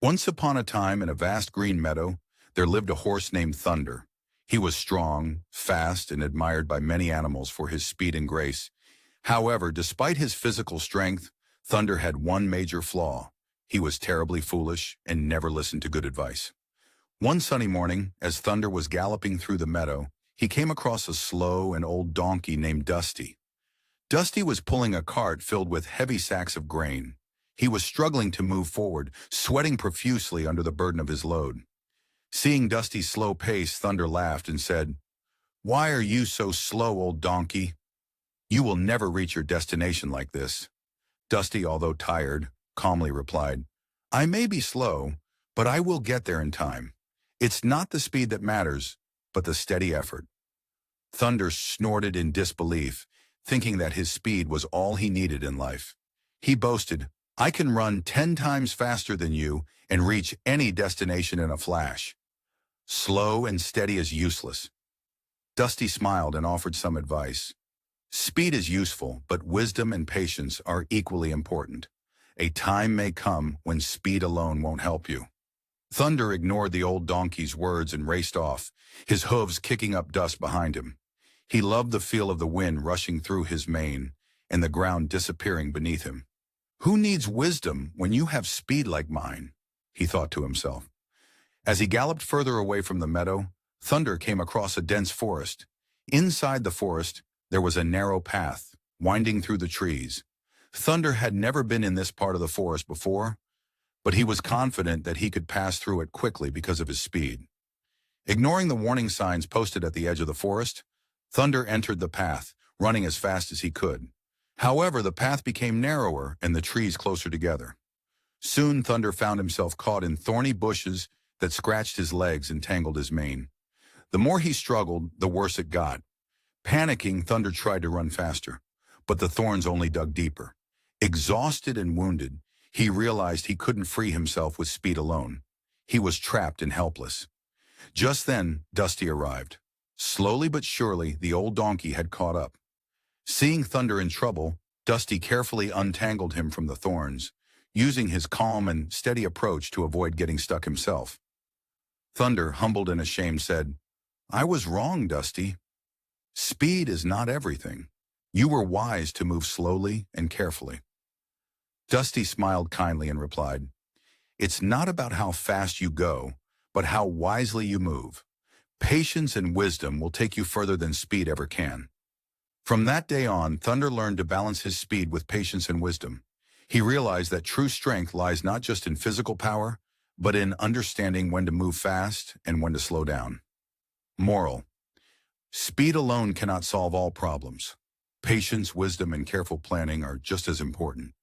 Once upon a time in a vast green meadow, there lived a horse named Thunder. He was strong, fast, and admired by many animals for his speed and grace. However, despite his physical strength, Thunder had one major flaw. He was terribly foolish and never listened to good advice. One sunny morning, as Thunder was galloping through the meadow, he came across a slow and old donkey named Dusty. Dusty was pulling a cart filled with heavy sacks of grain. He was struggling to move forward, sweating profusely under the burden of his load. Seeing Dusty's slow pace, Thunder laughed and said, "Why are you so slow, old donkey? You will never reach your destination like this." Dusty, although tired, calmly replied, "I may be slow, but I will get there in time. It's not the speed that matters, but the steady effort." Thunder snorted in disbelief, thinking that his speed was all he needed in life. He boasted, "I can run 10 times faster than you and reach any destination in a flash. Slow and steady is useless." Dusty smiled and offered some advice. "Speed is useful, but wisdom and patience are equally important. A time may come when speed alone won't help you." Thunder ignored the old donkey's words and raced off, his hooves kicking up dust behind him. He loved the feel of the wind rushing through his mane and the ground disappearing beneath him. "Who needs wisdom when you have speed like mine?" he thought to himself. As he galloped further away from the meadow, Thunder came across a dense forest. Inside the forest, there was a narrow path, winding through the trees. Thunder had never been in this part of the forest before, but he was confident that he could pass through it quickly because of his speed. Ignoring the warning signs posted at the edge of the forest, Thunder entered the path, running as fast as he could. However, the path became narrower and the trees closer together. Soon, Thunder found himself caught in thorny bushes that scratched his legs and tangled his mane. The more he struggled, the worse it got. Panicking, Thunder tried to run faster, but the thorns only dug deeper. Exhausted and wounded, he realized he couldn't free himself with speed alone. He was trapped and helpless. Just then, Dusty arrived. Slowly but surely, the old donkey had caught up. Seeing Thunder in trouble, Dusty carefully untangled him from the thorns, using his calm and steady approach to avoid getting stuck himself. Thunder, humbled and ashamed, said, "I was wrong, Dusty. Speed is not everything. You were wise to move slowly and carefully." Dusty smiled kindly and replied, "It's not about how fast you go, but how wisely you move. Patience and wisdom will take you further than speed ever can." From that day on, Thunder learned to balance his speed with patience and wisdom. He realized that true strength lies not just in physical power, but in understanding when to move fast and when to slow down. Moral: speed alone cannot solve all problems. Patience, wisdom, and careful planning are just as important.